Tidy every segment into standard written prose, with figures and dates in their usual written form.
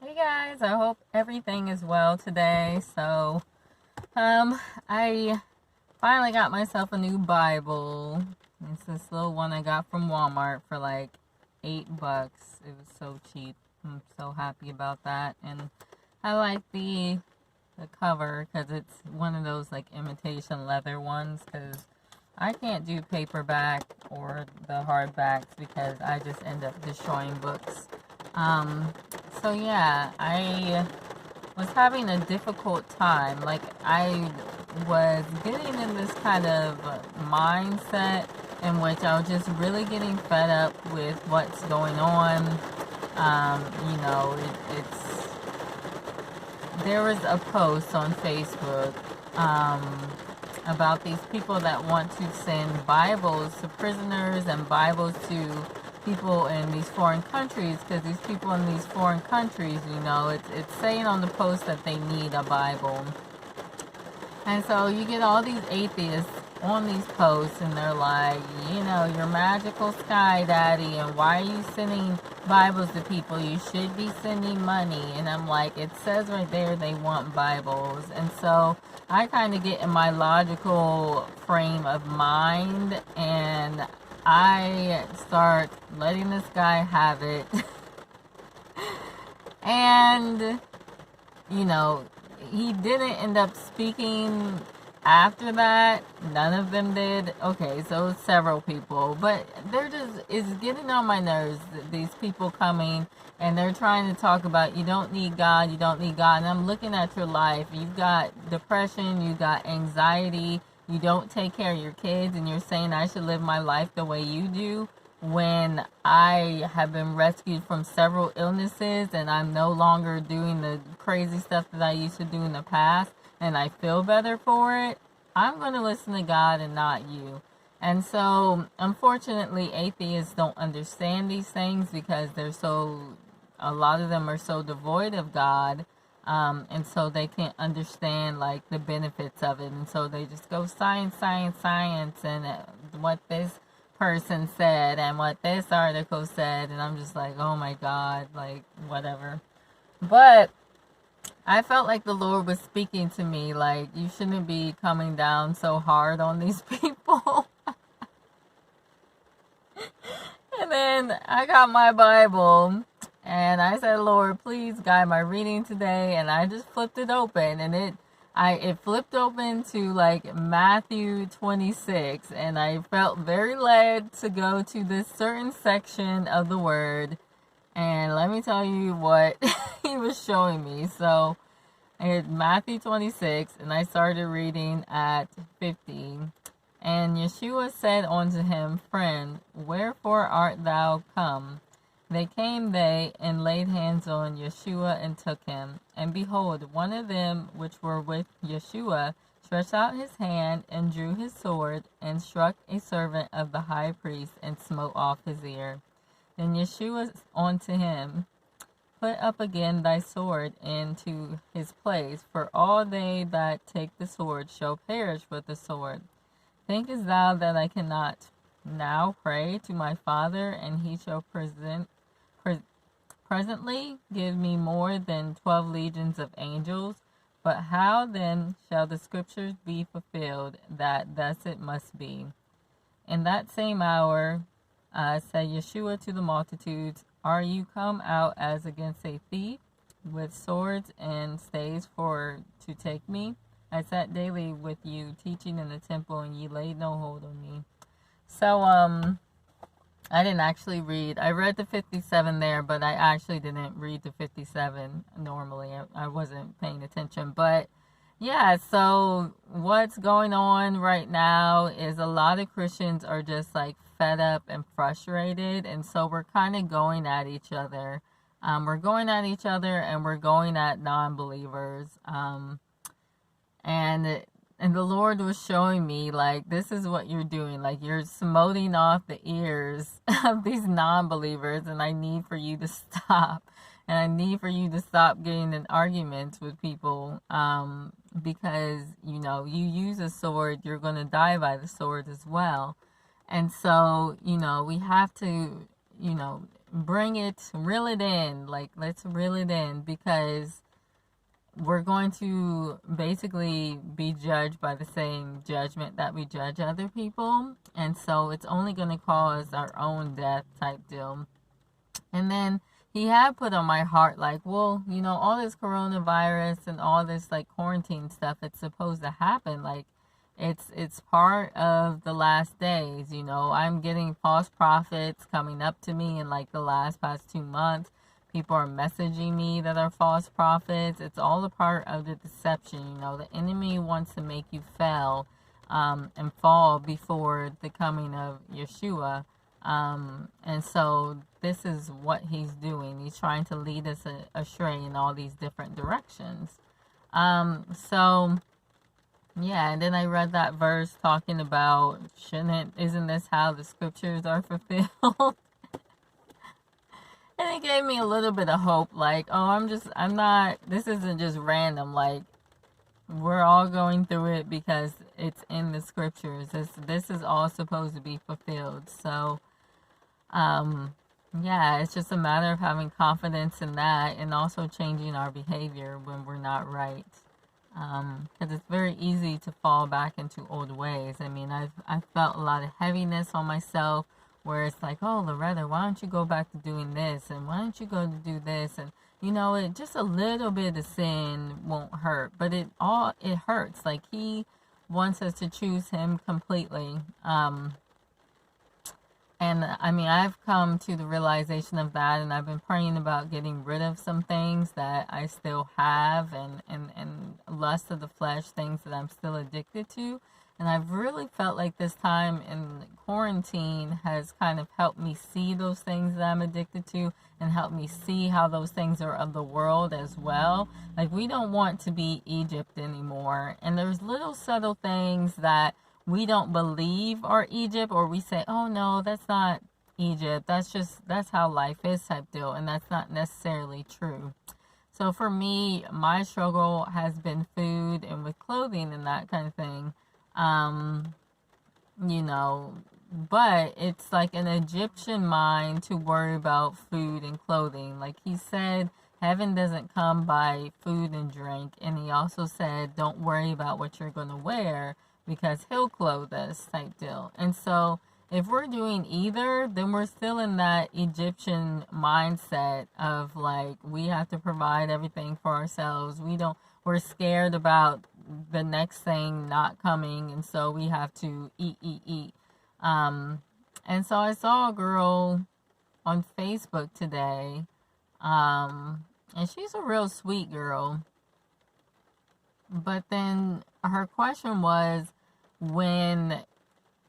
Hey guys, I hope everything is well today. I finally got myself a new Bible. It's this little one I got from Walmart for like $8. It was so cheap. I'm so happy about that. And I like the cover because it's one of those like imitation leather ones because I can't do paperback or the hardbacks because I just end up destroying books. Um, so yeah, I was having a difficult time. Like I was getting in this kind of mindset in which I was just really getting fed up with what's going on. You know, it's there was a post on Facebook about these people that want to send Bibles to prisoners and Bibles to people in these foreign countries because these people in these foreign countries, it's saying on the post that they need a Bible. And so you get all these atheists on these posts and they're like, your magical sky daddy, and why are you sending Bibles to people? You should be sending money. And I'm like, it says right there they want Bibles. And so I kind of get in my logical frame of mind and I start letting this guy have it. And, you know, he didn't end up speaking after that. None of them did. Okay, so several people. But it's getting on my nerves, these people coming and they're trying to talk about you don't need God, you don't need God. And I'm looking at your life. You've got depression, you got anxiety, you don't take care of your kids, and you're saying I should live my life the way you do when I have been rescued from several illnesses and I'm no longer doing the crazy stuff that I used to do in the past and I feel better for it. I'm going to listen to God and not you. And so, unfortunately, atheists don't understand these things because a lot of them are so devoid of God. And so they can't understand like the benefits of it. And so they just go science, science, science, and what this person said and what this article said, and I'm just like, oh my God, like whatever. But I felt like the Lord was speaking to me, like you shouldn't be coming down so hard on these people. And then I got my Bible and I said, Lord, please guide my reading today, and I just flipped it open and it flipped open to like Matthew 26, and I felt very led to go to this certain section of the word. And let me tell you what he was showing me. So it's Matthew 26, and I started reading at 50. And Yeshua said unto him, Friend, wherefore art thou come? They came and laid hands on Yeshua and took him. And behold, one of them which were with Yeshua stretched out his hand and drew his sword and struck a servant of the high priest and smote off his ear. Then Yeshua unto him, Put up again thy sword into his place, for all they that take the sword shall perish with the sword. Thinkest thou that I cannot now pray to my Father, and he shall presently give me more than 12 legions of angels? But how then shall the scriptures be fulfilled, that thus it must be? In that same hour said Yeshua to the multitudes, Are you come out as against a thief, with swords and staves to take me? I sat daily with you, teaching in the temple, and ye laid no hold on me. So, I didn't actually read. I read the 57 there, but I actually didn't read the 57 normally. I wasn't paying attention. But, yeah, so what's going on right now is a lot of Christians are just, like, fed up and frustrated, and so we're kind of going at each other. We're going at each other, and we're going at non-believers. And the Lord was showing me, like, this is what you're doing. Like, you're smoting off the ears of these non-believers, and I need for you to stop. And I need for you to stop getting in arguments with people, because, you use a sword, you're going to die by the sword as well. And so, we have to, reel it in. Like, let's reel it in, because we're going to basically be judged by the same judgment that we judge other people. And so it's only going to cause our own death type deal. And then he had put on my heart, like, well, all this coronavirus and all this, like, quarantine stuff, it's supposed to happen. Like, it's part of the last days. I'm getting false prophets coming up to me in, like, the past 2 months. People are messaging me that are false prophets. It's all a part of the deception. The enemy wants to make you fail and fall before the coming of Yeshua. And so this is what he's doing. He's trying to lead us astray in all these different directions. So yeah, and then I read that verse talking about, isn't this how the scriptures are fulfilled? And it gave me a little bit of hope, like, this isn't just random, like, we're all going through it because it's in the scriptures. This is all supposed to be fulfilled. So, yeah, it's just a matter of having confidence in that, and also changing our behavior when we're not right. Because it's very easy to fall back into old ways. I mean, I've felt a lot of heaviness on myself, where it's like, oh, Loretta, why don't you go back to doing this? And why don't you go to do this? And, it just a little bit of sin won't hurt, but it hurts. Like, he wants us to choose him completely. And I mean, I've come to the realization of that, and I've been praying about getting rid of some things that I still have, and lust of the flesh, things that I'm still addicted to. And I've really felt like this time in quarantine has kind of helped me see those things that I'm addicted to, and helped me see how those things are of the world as well. Like, we don't want to be Egypt anymore. And there's little subtle things that we don't believe are Egypt, or we say, oh no, that's not Egypt. That's how life is type deal. And that's not necessarily true. So for me, my struggle has been food and with clothing and that kind of thing. But it's like an Egyptian mind to worry about food and clothing. Like he said, heaven doesn't come by food and drink. And he also said, don't worry about what you're going to wear, because he'll clothe us type deal. And so if we're doing either, then we're still in that Egyptian mindset of like, we have to provide everything for ourselves. We're scared about the next thing not coming, and so we have to eat. And so I saw a girl on Facebook today, and she's a real sweet girl. But then her question was, when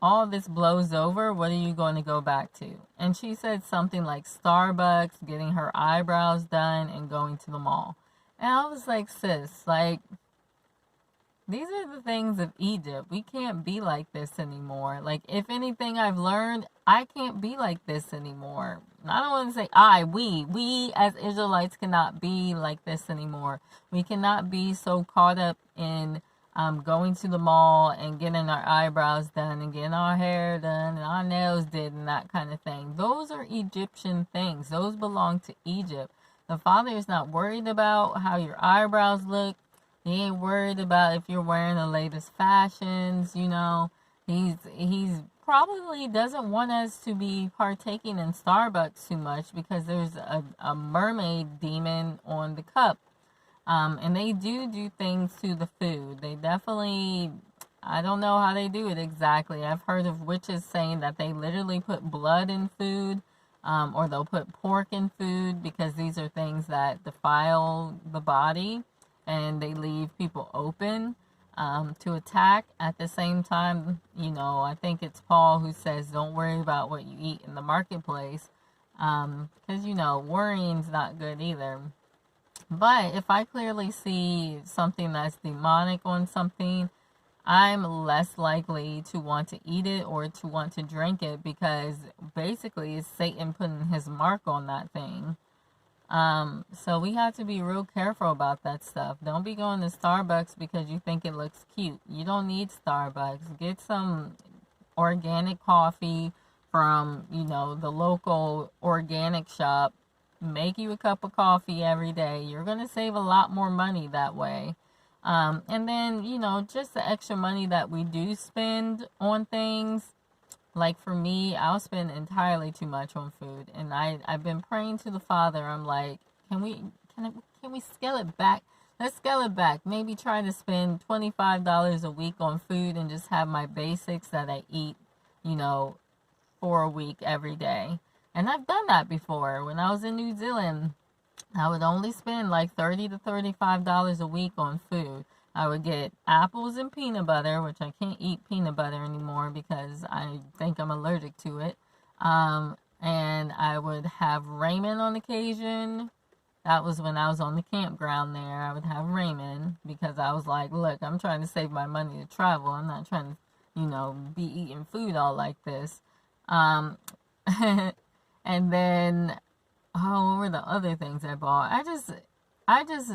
all this blows over, what are you going to go back to? And she said something like Starbucks, getting her eyebrows done, and going to the mall. And I was like, sis, like, these are the things of Egypt. We can't be like this anymore. Like, if anything I've learned, I can't be like this anymore. I don't want to say we as Israelites cannot be like this anymore. We cannot be so caught up in going to the mall and getting our eyebrows done and getting our hair done and our nails did and that kind of thing. Those are Egyptian things. Those belong to Egypt. The Father is not worried about how your eyebrows look. He ain't worried about if you're wearing the latest fashions, He's probably doesn't want us to be partaking in Starbucks too much, because there's a mermaid demon on the cup. And they do things to the food. They definitely, I don't know how they do it exactly. I've heard of witches saying that they literally put blood in food, or they'll put pork in food, because these are things that defile the body, and they leave people open to attack. At the same time, I think it's Paul who says, don't worry about what you eat in the marketplace, because, worrying's not good either. But if I clearly see something that's demonic on something, I'm less likely to want to eat it or to want to drink it, because basically it's Satan putting his mark on that thing. So we have to be real careful about that stuff. Don't be going to Starbucks because you think it looks cute. You don't need Starbucks. Get some organic coffee from, the local organic shop, make you a cup of coffee every day. You're going to save a lot more money that way. And then, just the extra money that we do spend on things. Like for me, I'll spend entirely too much on food. And I've been praying to the Father. I'm like, can we scale it back? Let's scale it back. Maybe try to spend $25 a week on food and just have my basics that I eat, for a week every day. And I've done that before. When I was in New Zealand, I would only spend like $30 to $35 a week on food. I would get apples and peanut butter, which I can't eat peanut butter anymore because I think I'm allergic to it. And I would have ramen on occasion. That was when I was on the campground there. I would have ramen because I was like, look, I'm trying to save my money to travel. I'm not trying to, be eating food all like this. And then, what were the other things I bought? I just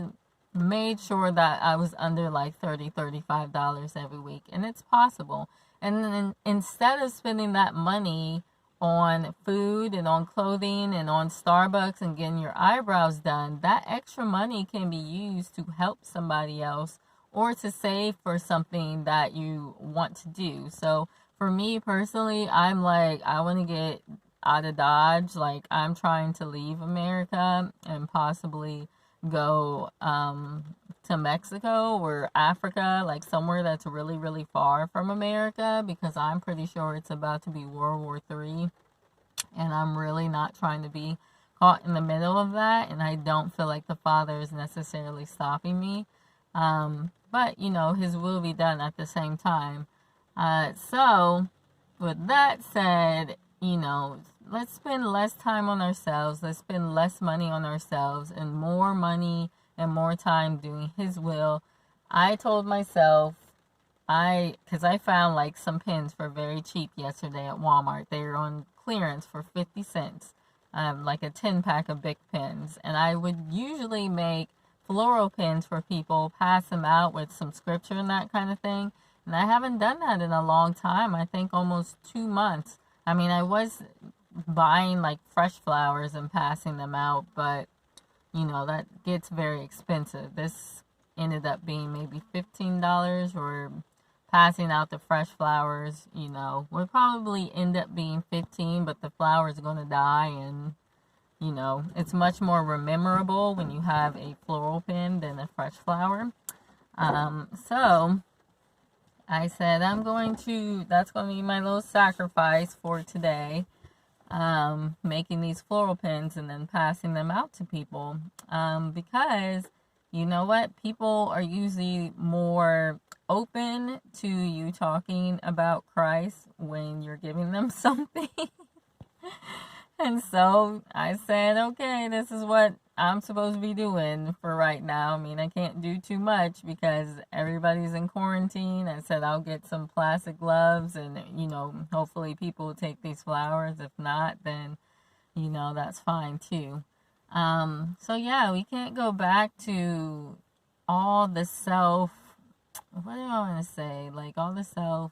made sure that I was under like $35 every week. And it's possible. And then instead of spending that money on food and on clothing and on Starbucks and getting your eyebrows done, that extra money can be used to help somebody else or to save for something that you want to do. So for me personally, I'm like, I want to get out of Dodge. Like, I'm trying to leave America and possibly go to Mexico or Africa, like somewhere that's really, really far from America, because I'm pretty sure it's about to be World War III, and I'm really not trying to be caught in the middle of that, and I don't feel like the Father is necessarily stopping me. But, His will be done at the same time. So, with that said, let's spend less time on ourselves. Let's spend less money on ourselves and more money and more time doing His will. I told myself, because I found like some pens for very cheap yesterday at Walmart. They were on clearance for 50 cents, like a 10-pack of Bic pens. And I would usually make floral pens for people, pass them out with some scripture and that kind of thing. And I haven't done that in a long time. I think almost 2 months. I mean, I was buying like fresh flowers and passing them out, but that gets very expensive. This ended up being maybe $15, or passing out the fresh flowers, would probably end up being 15, but the flowers are going to die, and it's much more memorable when you have a floral pen than a fresh flower. So I said that's going to be my little sacrifice for today, making these floral pens and then passing them out to people, because you know what, people are usually more open to you talking about Christ when you're giving them something. And so I said, okay, this is what I'm supposed to be doing for right now. I mean, I can't do too much because everybody's in quarantine. I said I'll get some plastic gloves, and, hopefully people will take these flowers. If not, then, that's fine too. So yeah, we can't go back to all the what do I want to say? Like all the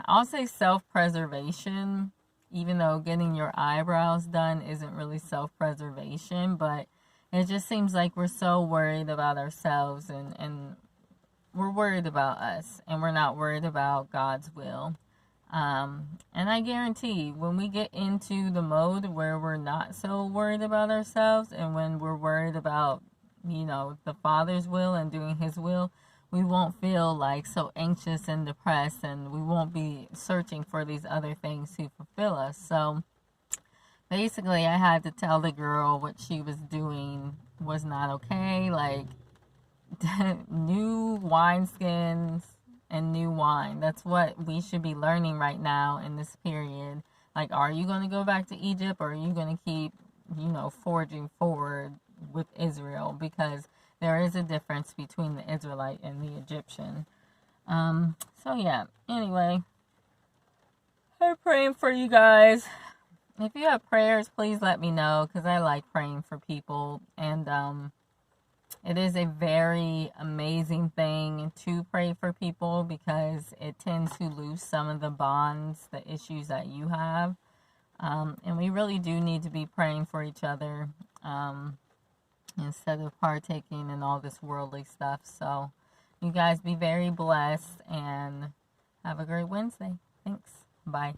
I'll say self-preservation, even though getting your eyebrows done isn't really self-preservation, but it just seems like we're so worried about ourselves, and we're worried about us, and we're not worried about God's will. And I guarantee when we get into the mode where we're not so worried about ourselves, and when we're worried about, the Father's will and doing His will, we won't feel like so anxious and depressed, and we won't be searching for these other things to fulfill us. So basically, I had to tell the girl what she was doing was not okay. Like, new wineskins and new wine. That's what we should be learning right now in this period. Like, are you going to go back to Egypt, or are you going to keep, forging forward with Israel? Because there is a difference between the Israelite and the Egyptian. So yeah, anyway, I'm praying for you guys. If you have prayers, please let me know, because I like praying for people. And It is a very amazing thing to pray for people because it tends to loose some of the bonds, the issues that you have. And we really do need to be praying for each other instead of partaking in all this worldly stuff. So, you guys be very blessed and have a great Wednesday. Thanks. Bye.